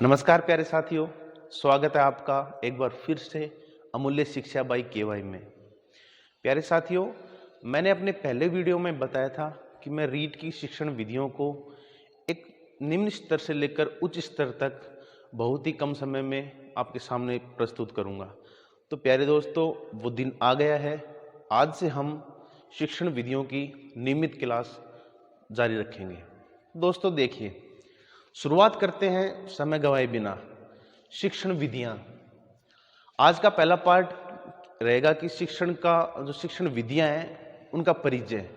नमस्कार प्यारे साथियों, स्वागत है आपका एक बार फिर से अमूल्य शिक्षा बाई केवाई में। प्यारे साथियों, मैंने अपने पहले वीडियो में बताया था कि मैं रीट की शिक्षण विधियों को एक निम्न स्तर से लेकर उच्च स्तर तक बहुत ही कम समय में आपके सामने प्रस्तुत करूंगा। तो प्यारे दोस्तों, वो दिन आ गया है। आज से हम शिक्षण विधियों की नियमित क्लास जारी रखेंगे। दोस्तों देखिए, शुरुआत करते हैं समय गवाए बिना। शिक्षण विधियां। आज का पहला पार्ट रहेगा कि शिक्षण विधियां हैं उनका परिचय,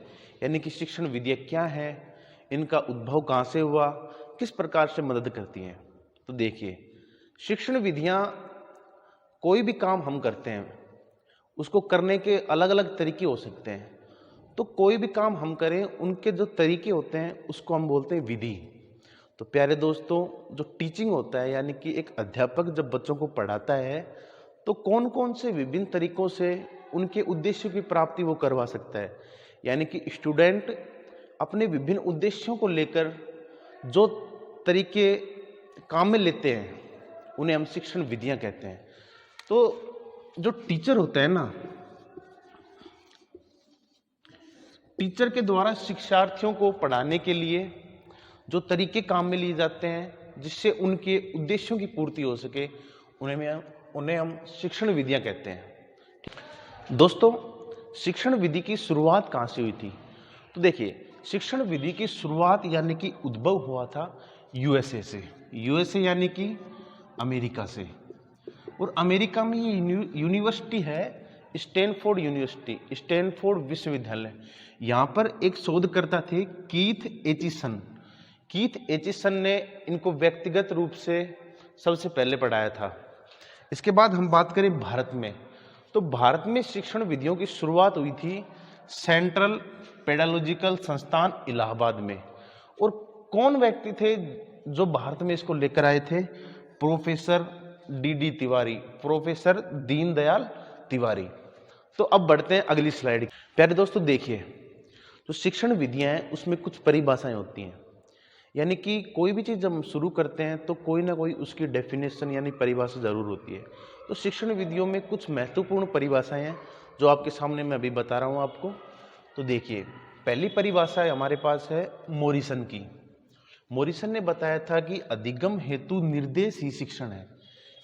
यानी कि शिक्षण विधियां क्या है, इनका उद्भव कहां से हुआ, किस प्रकार से मदद करती हैं। तो देखिए, शिक्षण विधियां, कोई भी काम हम करते हैं उसको करने के अलग अलग तरीके हो सकते हैं। तो कोई भी काम हम करें, उनके जो तरीके होते हैं उसको हम बोलते हैं विधि। तो प्यारे दोस्तों, जो टीचिंग होता है, यानी कि एक अध्यापक जब बच्चों को पढ़ाता है तो कौन कौन से विभिन्न तरीकों से उनके उद्देश्यों की प्राप्ति वो करवा सकता है। यानी कि स्टूडेंट अपने विभिन्न उद्देश्यों को लेकर जो तरीके काम में लेते हैं उन्हें हम शिक्षण विधियां कहते हैं। तो जो टीचर होता है ना, टीचर के द्वारा शिक्षार्थियों को पढ़ाने के लिए जो तरीके काम में लिए जाते हैं जिससे उनके उद्देश्यों की पूर्ति हो सके, उन्हें हम शिक्षण विधियां कहते हैं। दोस्तों, शिक्षण विधि की शुरुआत कहां से हुई थी? तो देखिए, शिक्षण विधि की शुरुआत यानी कि उद्भव हुआ था यूएसए से। यूएसए यानी कि अमेरिका से। और अमेरिका में ये यूनिवर्सिटी है स्टैनफोर्ड यूनिवर्सिटी, स्टैनफोर्ड विश्वविद्यालय। यहाँ पर एक शोधकर्ता थे कीथ एचिसन। कीथ एचिसन ने इनको व्यक्तिगत रूप से सबसे पहले पढ़ाया था। इसके बाद हम बात करें भारत में, तो भारत में शिक्षण विधियों की शुरुआत हुई थी सेंट्रल पेडालॉजिकल संस्थान इलाहाबाद में। और कौन व्यक्ति थे जो भारत में इसको लेकर आए थे? Professor D Tiwari, professor Deendayal Tiwari. तो अब बढ़ते हैं अगली स्लाइड। प्यारे दोस्तों देखिए, जो शिक्षण विधियां हैं उसमें कुछ परिभाषाएं होती हैं। यानी कि कोई भी चीज़ जब हम शुरू करते हैं तो कोई ना कोई उसकी डेफिनेशन यानी परिभाषा जरूर होती है। तो शिक्षण विधियों में कुछ महत्वपूर्ण परिभाषाएं हैं जो आपके सामने मैं अभी बता रहा हूं आपको। तो देखिए, पहली परिभाषा हमारे पास है मोरिसन की। मोरिसन ने बताया था कि अधिगम हेतु निर्देश ही शिक्षण है।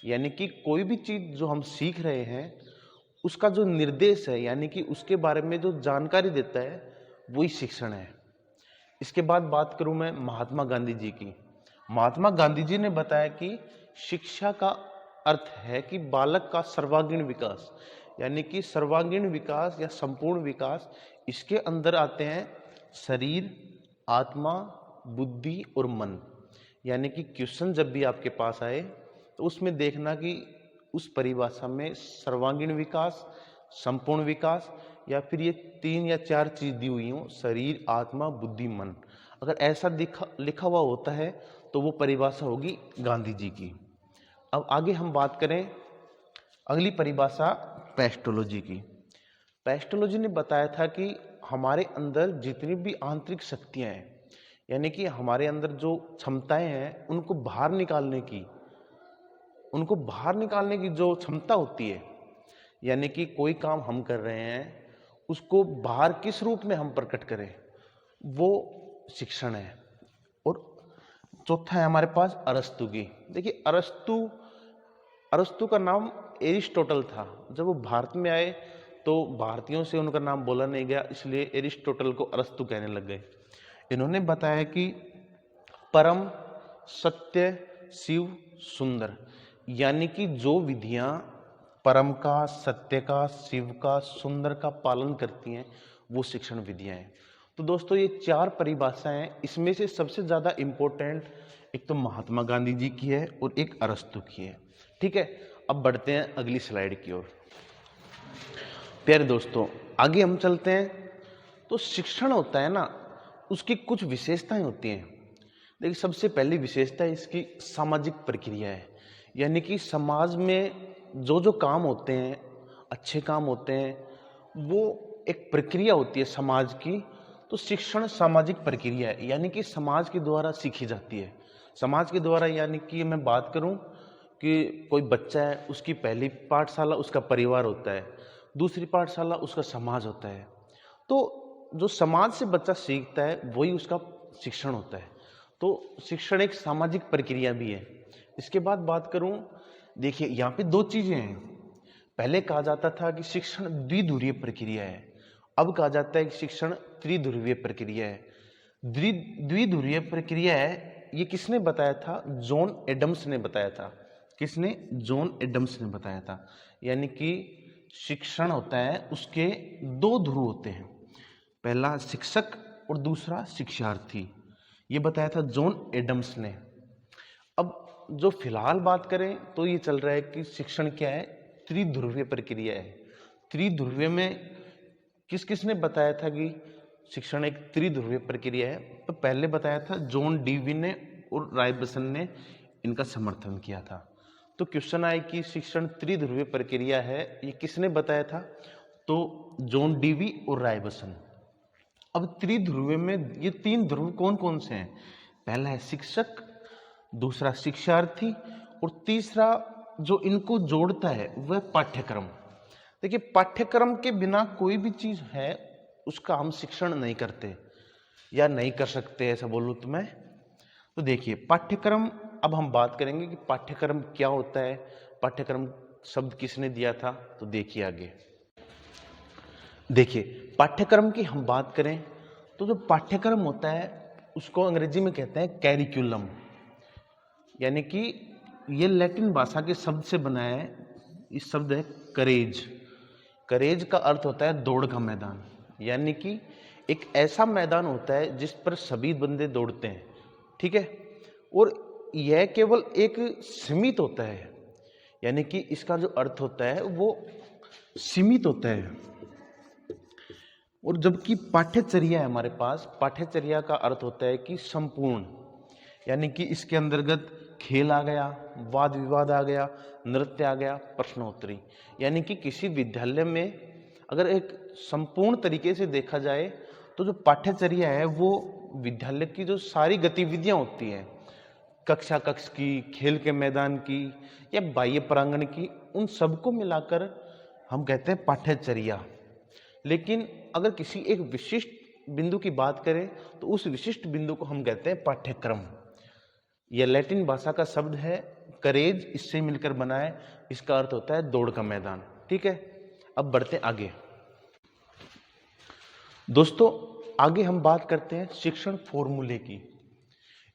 यानी कि कोई भी चीज़ जो हम सीख रहे हैं उसका जो निर्देश है, यानी कि उसके बारे में जो जानकारी देता है, वही शिक्षण है। इसके बाद बात करूं मैं महात्मा गांधी जी की। महात्मा गांधी जी ने बताया कि शिक्षा का अर्थ है कि बालक का सर्वांगीण विकास, यानी कि सर्वांगीण विकास या संपूर्ण विकास। इसके अंदर आते हैं शरीर, आत्मा, बुद्धि और मन। यानी कि क्वेश्चन जब भी आपके पास आए तो उसमें देखना कि उस परिभाषा में सर्वांगीण विकास, संपूर्ण विकास, या फिर ये 3 या 4 चीज दी हुई हो, शरीर, आत्मा, बुद्धि, मन। अगर ऐसा लिखा हुआ होता है तो वो परिभाषा होगी गांधी जी की। अब आगे हम बात करें अगली परिभाषा पेस्टोलॉजी की। पेस्टोलॉजी ने बताया था कि हमारे अंदर जितनी भी आंतरिक शक्तियां हैं, यानी कि हमारे अंदर जो क्षमताएं हैं, उनको बाहर निकालने की जो क्षमता होती है, यानी कि कोई काम हम कर रहे हैं उसको बाहर किस रूप में हम प्रकट करें, वो शिक्षण है। और चौथा है हमारे पास अरस्तु की। देखिए, अरस्तु का नाम एरिस्टोटल था। जब वो भारत में आए तो भारतीयों से उनका नाम बोला नहीं गया, इसलिए एरिस्टोटल को अरस्तु कहने लग गए। इन्होंने बताया कि परम, सत्य, शिव, सुंदर, यानी कि जो विधियां परम का, सत्य का, शिव का, सुंदर का पालन करती हैं, वो शिक्षण विधियां हैं। तो दोस्तों, ये 4 परिभाषाएं, इसमें से सबसे ज्यादा इंपॉर्टेंट एक तो महात्मा गांधी जी की है और एक अरस्तु की है। ठीक है, अब बढ़ते हैं अगली स्लाइड की ओर। प्यारे दोस्तों, आगे हम चलते हैं। तो शिक्षण होता है ना, उसकी कुछ विशेषताएं होती हैं। देखिए, सबसे पहली विशेषता इसकी सामाजिक प्रक्रिया है। यानी कि समाज में जो काम होते हैं, अच्छे काम होते हैं, वो एक प्रक्रिया होती है समाज की। तो शिक्षण सामाजिक प्रक्रिया है, यानी कि समाज के द्वारा सीखी जाती है। समाज के द्वारा यानी कि मैं बात करूं कि कोई बच्चा है, उसकी पहली पाठशाला उसका परिवार होता है, दूसरी पाठशाला उसका समाज होता है। तो जो समाज से बच्चा सीखता है वही उसका शिक्षण होता है। तो शिक्षण एक सामाजिक प्रक्रिया भी है। इसके बाद बात करूं, देखिए यहाँ पे दो चीजें हैं। पहले कहा जाता था कि शिक्षण द्विध्रुवीय प्रक्रिया है, अब कहा जाता है कि शिक्षण त्रिध्रुवीय प्रक्रिया है। द्विध्रुवीय प्रक्रिया है, ये किसने बताया था? जॉन एडम्स ने बताया था। किसने? जॉन एडम्स ने बताया था। यानी कि शिक्षण होता है उसके दो ध्रुव होते हैं, पहला शिक्षक और दूसरा शिक्षार्थी। ये बताया था जॉन एडम्स ने। अब जो फिलहाल बात करें तो ये चल रहा है कि शिक्षण क्या है? त्रिध्रुवीय प्रक्रिया है। त्रिध्रुवीय में किस किसने बताया था कि शिक्षण एक त्रिध्रुवीय प्रक्रिया है? तो पहले बताया था जॉन डीवी ने और रायबसन ने इनका समर्थन किया था। तो क्वेश्चन आए कि शिक्षण त्रिध्रुवीय प्रक्रिया है, ये किसने बताया था? तो जॉन डीवी और रायबसन। अब त्रिध्रुवीय में ये तीन ध्रुव कौन कौन से हैं? पहला है शिक्षक, दूसरा शिक्षार्थी और तीसरा जो इनको जोड़ता है वह पाठ्यक्रम। देखिए, पाठ्यक्रम के बिना कोई भी चीज है उसका हम शिक्षण नहीं करते या नहीं कर सकते, ऐसा बोलूं तो मैं। तो देखिए पाठ्यक्रम, अब हम बात करेंगे कि पाठ्यक्रम क्या होता है, पाठ्यक्रम शब्द किसने दिया था। तो देखिए आगे, देखिए पाठ्यक्रम की हम बात करें तो जो पाठ्यक्रम होता है उसको अंग्रेजी में कहते हैं कैरिकुलम। यानी कि ये लैटिन भाषा के शब्द से बना है। इस शब्द है करेज। करेज का अर्थ होता है दौड़ का मैदान। यानी कि एक ऐसा मैदान होता है जिस पर सभी बंदे दौड़ते हैं, ठीक है। और यह केवल एक सीमित होता है, यानी कि इसका जो अर्थ होता है वो सीमित होता है। और जबकि पाठ्यचर्या है हमारे पास, पाठ्यचर्या का अर्थ होता है कि संपूर्ण, यानी कि इसके अंतर्गत खेल आ गया, वाद विवाद आ गया, नृत्य आ गया, प्रश्नोत्तरी। यानी कि किसी विद्यालय में अगर एक संपूर्ण तरीके से देखा जाए तो जो पाठ्यचर्या है वो विद्यालय की जो सारी गतिविधियां होती हैं, कक्षा कक्ष की, खेल के मैदान की या बाह्य प्रांगण की, उन सबको मिलाकर हम कहते हैं पाठ्यचर्या। लेकिन अगर किसी एक विशिष्ट बिंदु की बात करें तो उस विशिष्ट बिंदु को हम कहते हैं पाठ्यक्रम। यह लैटिन भाषा का शब्द है करेज, इससे मिलकर बना है। इसका अर्थ होता है दौड़ का मैदान, ठीक है। अब बढ़ते आगे। दोस्तों आगे हम बात करते हैं शिक्षण फॉर्मूले की।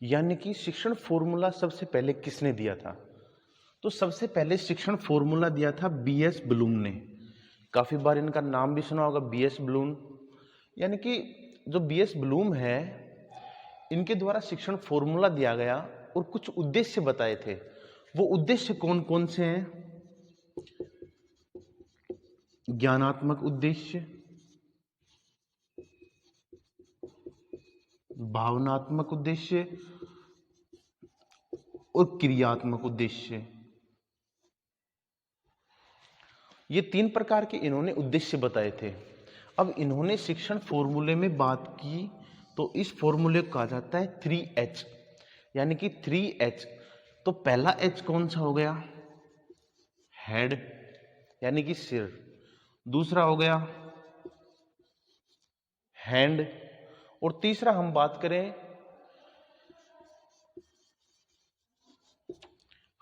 यानी कि शिक्षण फॉर्मूला सबसे पहले किसने दिया था? तो सबसे पहले शिक्षण फॉर्मूला दिया था बीएस ब्लूम ने। काफी बार इनका नाम भी सुना होगा, बीएस ब्लूम। यानी कि जो बीएस ब्लूम है, इनके द्वारा शिक्षण फॉर्मूला दिया गया और कुछ उद्देश्य बताए थे। वो उद्देश्य कौन कौन से हैं? ज्ञानात्मक उद्देश्य, भावनात्मक उद्देश्य और क्रियात्मक उद्देश्य। ये तीन प्रकार के इन्होंने उद्देश्य बताए थे। अब इन्होंने शिक्षण फॉर्मूले में बात की तो इस फॉर्मूले को कहा जाता है 3H, यानी कि 3H। तो पहला H कौन सा हो गया? हेड, यानी कि सिर। दूसरा हो गया हैंड, और तीसरा हम बात करें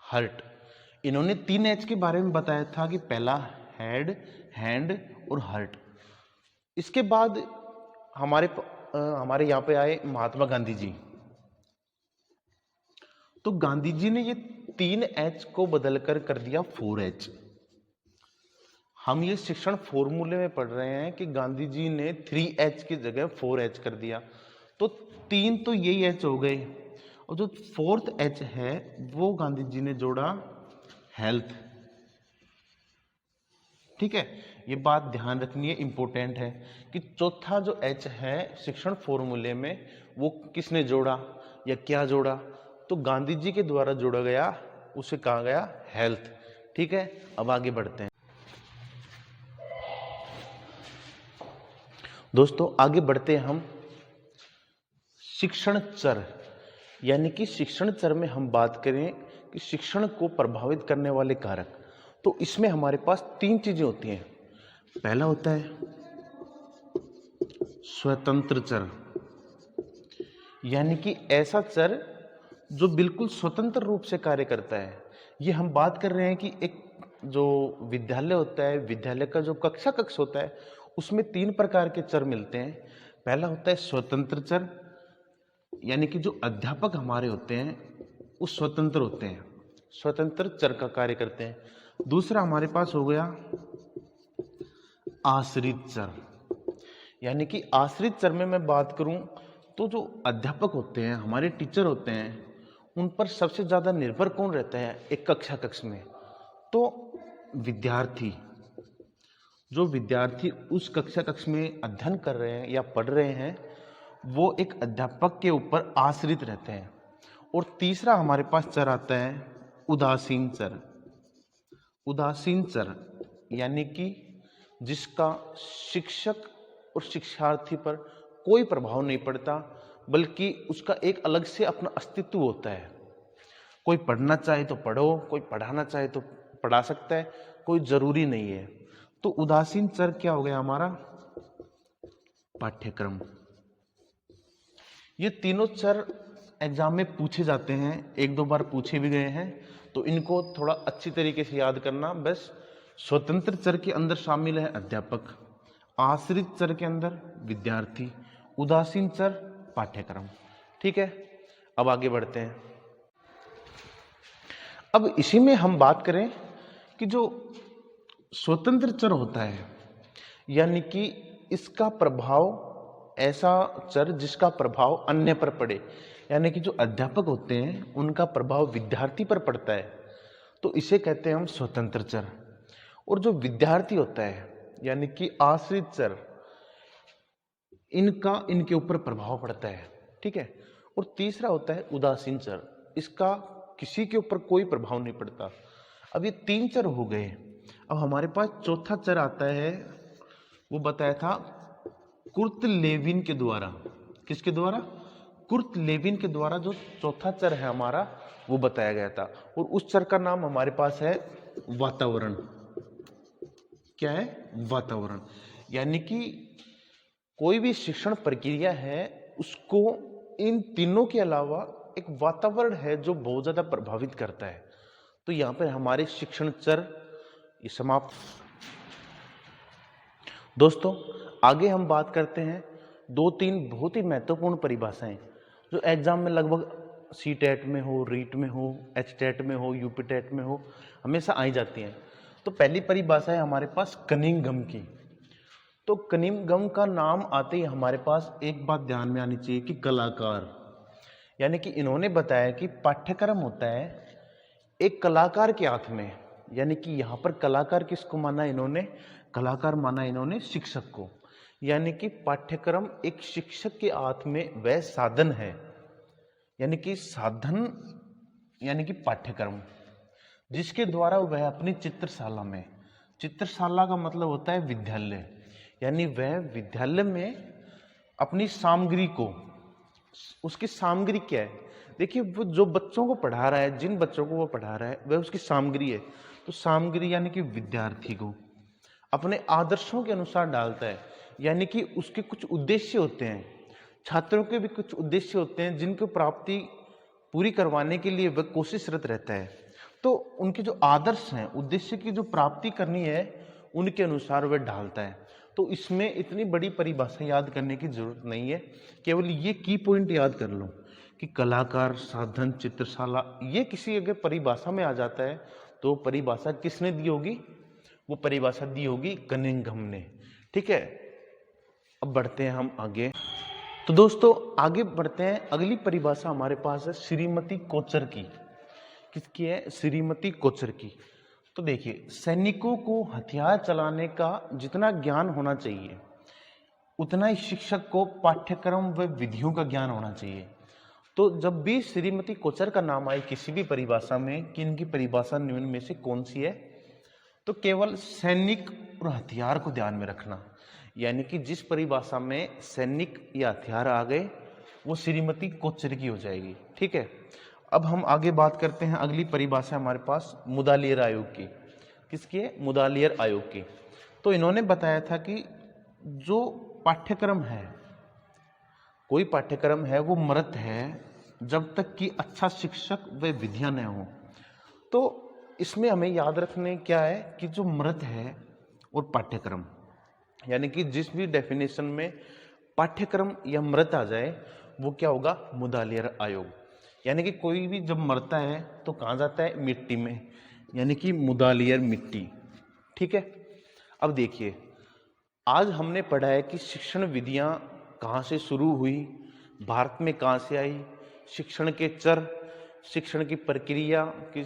हर्ट। इन्होंने 3H के बारे में बताया था कि पहला हेड, हैंड और हर्ट। इसके बाद हमारे यहां पे आए महात्मा गांधी जी। तो गांधी जी ने ये 3H को बदलकर कर दिया 4H। हम ये शिक्षण फॉर्मूले में पढ़ रहे हैं कि गांधी जी ने 3H की जगह 4H कर दिया। तो तीन तो यही H हो गए, और जो 4th H है वो गांधी जी ने जोड़ा हेल्थ, ठीक है। ये बात ध्यान रखनी है, इंपॉर्टेंट है कि चौथा जो H है शिक्षण फॉर्मूले में वो किसने जोड़ा या क्या जोड़ा? तो गांधी जी के द्वारा जोड़ा गया, उसे कहा गया हेल्थ, ठीक है। अब आगे बढ़ते हैं दोस्तों, आगे बढ़ते हैं हम शिक्षण चर, यानी कि शिक्षण चर में हम बात करें कि शिक्षण को प्रभावित करने वाले कारक, तो इसमें हमारे पास 3 चीजें होती हैं। पहला होता है स्वतंत्र चर, यानी कि ऐसा चर जो बिल्कुल स्वतंत्र रूप से कार्य करता है। ये हम बात कर रहे हैं कि एक जो विद्यालय होता है, विद्यालय का जो कक्ष होता है, उसमें 3 प्रकार के चर मिलते हैं। पहला होता है स्वतंत्र चर, यानी कि जो अध्यापक हमारे होते हैं वो स्वतंत्र होते हैं, स्वतंत्र चर का कार्य करते हैं। दूसरा हमारे पास हो गया आश्रित चर, यानी कि आश्रित चर में मैं बात करूं तो जो अध्यापक होते हैं, हमारे टीचर होते हैं, उन पर सबसे ज्यादा निर्भर कौन रहता है एक कक्ष में? तो विद्यार्थी। जो विद्यार्थी उस कक्ष में अध्ययन कर रहे हैं या पढ़ रहे हैं, वो एक अध्यापक के ऊपर आश्रित रहते हैं। और तीसरा हमारे पास चर आता है उदासीन चर। उदासीन चर यानी कि जिसका शिक्षक और शिक्षार्थी पर कोई प्रभाव नहीं पड़ता, बल्कि उसका एक अलग से अपना अस्तित्व होता है। कोई पढ़ना चाहे तो पढ़ो, कोई पढ़ाना चाहे तो पढ़ा सकता है, कोई जरूरी नहीं है। तो उदासीन चर क्या हो गया हमारा? पाठ्यक्रम। ये तीनों चर एग्जाम में पूछे जाते हैं, 1-2 बार पूछे भी गए हैं, तो इनको थोड़ा अच्छी तरीके से याद करना। बस स्वतंत्र चर के अंदर शामिल है अध्यापक, आश्रित चर के अंदर विद्यार्थी, उदासीन चर पाठ्यक्रम। ठीक है, अब आगे बढ़ते हैं। अब इसी में हम बात करें कि जो स्वतंत्र चर होता है, यानी कि इसका प्रभाव, ऐसा चर जिसका प्रभाव अन्य पर पड़े, यानी कि जो अध्यापक होते हैं उनका प्रभाव विद्यार्थी पर पड़ता है, तो इसे कहते हैं हम स्वतंत्र चर। और जो विद्यार्थी होता है यानी कि आश्रित चर, इनके ऊपर प्रभाव पड़ता है। ठीक है। और तीसरा होता है उदासीन चर, इसका किसी के ऊपर कोई प्रभाव नहीं पड़ता। अब ये 3 चर हो गए। अब हमारे पास चौथा चर आता है, वो बताया था कुर्ट लेविन के द्वारा। किसके द्वारा? कुर्ट लेविन के द्वारा जो चौथा चर है हमारा, वो बताया गया था। और उस चर का नाम हमारे पास है वातावरण। क्या है? वातावरण। यानी कि कोई भी शिक्षण प्रक्रिया है, उसको इन तीनों के अलावा एक वातावरण है जो बहुत ज्यादा प्रभावित करता है। तो यहाँ पर हमारे शिक्षण चर ये समाप्त। दोस्तों, आगे हम बात करते हैं 2-3 बहुत ही महत्वपूर्ण परिभाषाएं जो एग्जाम में लगभग सीटेट में हो, रीट में हो, एचटेट में हो, यूपीटेट में हो, हमेशा आई जाती हैं। तो पहली परिभाषा है हमारे पास कनिंघम की। तो कनिंघम का नाम आते ही हमारे पास एक बात ध्यान में आनी चाहिए कि कलाकार, यानी कि इन्होंने बताया कि पाठ्यक्रम होता है एक कलाकार के हाथ में। यानी कि यहाँ पर कलाकार किसको माना इन्होंने? कलाकार माना इन्होंने शिक्षक को। यानी कि पाठ्यक्रम एक शिक्षक के हाथ में वह साधन है, यानी कि साधन यानी कि पाठ्यक्रम, जिसके द्वारा वह अपनी चित्रशाला में, चित्रशाला का मतलब होता है विद्यालय, यानी वह विद्यालय में अपनी सामग्री को, उसकी सामग्री क्या है? देखिए, वो जो बच्चों को पढ़ा रहा है, जिन बच्चों को वो पढ़ा रहा है, वह उसकी सामग्री है। तो सामग्री यानी कि विद्यार्थी को अपने आदर्शों के अनुसार डालता है, यानी कि उसके कुछ उद्देश्य होते हैं, छात्रों के भी कुछ उद्देश्य होते हैं जिनको प्राप्ति पूरी करवाने के लिए वह कोशिशरत रहता है। तो उनके जो आदर्श हैं, उद्देश्य की जो प्राप्ति करनी है, उनके अनुसार वह ढालता है। तो इसमें इतनी बड़ी परिभाषा याद करने की जरूरत नहीं है, केवल ये की पॉइंट याद कर लो कि कलाकार, साधन, चित्रशाला, ये किसी अगर परिभाषा में आ जाता है तो परिभाषा किसने दी होगी? वो परिभाषा दी होगी कनिंघम ने। ठीक है, अब बढ़ते हैं हम आगे। तो दोस्तों, आगे बढ़ते हैं। अगली परिभाषा हमारे पास है श्रीमती कोचर की। किसकी है? श्रीमती कोचर की। तो देखिए, सैनिकों को हथियार चलाने का जितना ज्ञान होना चाहिए, उतना ही शिक्षक को पाठ्यक्रम व विधियों का ज्ञान होना चाहिए। तो जब भी श्रीमती कोचर का नाम आए किसी भी परिभाषा में कि इनकी परिभाषा निम्न में से कौन सी है, तो केवल सैनिक और हथियार को ध्यान में रखना। यानी कि जिस परिभाषा में सैनिक या हथियार आ गए, वो श्रीमती कोच्चर की हो जाएगी। ठीक है, अब हम आगे बात करते हैं। अगली परिभाषा हमारे पास मुदालियर आयोग की। किसकी है? मुदालियर आयोग की। तो इन्होंने बताया था कि जो पाठ्यक्रम है, कोई पाठ्यक्रम है वो मृत है जब तक कि अच्छा शिक्षक व विधियां न हो। तो इसमें हमें याद रखने क्या है कि जो मृत है और पाठ्यक्रम, यानी कि जिस भी डेफिनेशन में पाठ्यक्रम या मृत आ जाए वो क्या होगा? मुदालियर आयोग। यानी कि कोई भी जब मरता है तो कहाँ जाता है? मिट्टी में, यानी कि मुदालियर मिट्टी। ठीक है, अब देखिए, आज हमने पढ़ा है कि शिक्षण विधियां कहाँ से शुरू हुई, भारत में कहाँ से आई, शिक्षण के चर, शिक्षण की प्रक्रिया, कि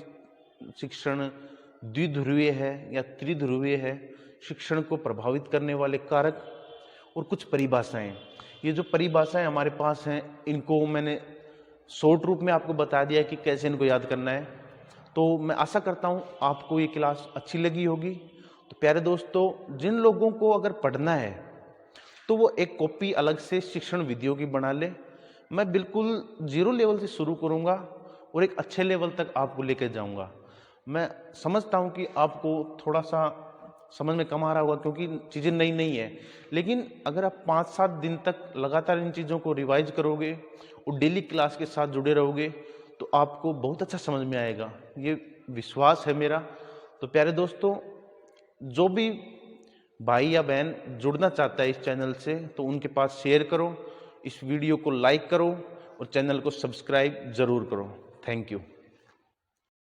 शिक्षण द्विध्रुवीय है या त्रिध्रुवीय है, शिक्षण को प्रभावित करने वाले कारक और कुछ परिभाषाएं। ये जो परिभाषाएं हमारे पास हैं, इनको मैंने शॉर्ट रूप में आपको बता दिया कि कैसे इनको याद करना है। तो मैं आशा करता हूँ आपको ये क्लास अच्छी लगी होगी। तो प्यारे दोस्तों, जिन लोगों को अगर पढ़ना है तो वो एक कॉपी अलग से शिक्षण विधियों की बना ले। मैं बिल्कुल 0 लेवल से शुरू करूँगा और एक अच्छे लेवल तक आपको लेकर जाऊँगा। मैं समझता हूँ कि आपको थोड़ा सा समझ में कम आ रहा होगा क्योंकि चीज़ें नई नहीं है, लेकिन अगर आप 5-7 दिन तक लगातार इन चीज़ों को रिवाइज करोगे और डेली क्लास के साथ जुड़े रहोगे तो आपको बहुत अच्छा समझ में आएगा, ये विश्वास है मेरा। तो प्यारे दोस्तों, जो भी भाई या बहन जुड़ना चाहता है इस चैनल से तो उनके पास शेयर करो, इस वीडियो को लाइक करो और चैनल को सब्सक्राइब जरूर करो। Thank you.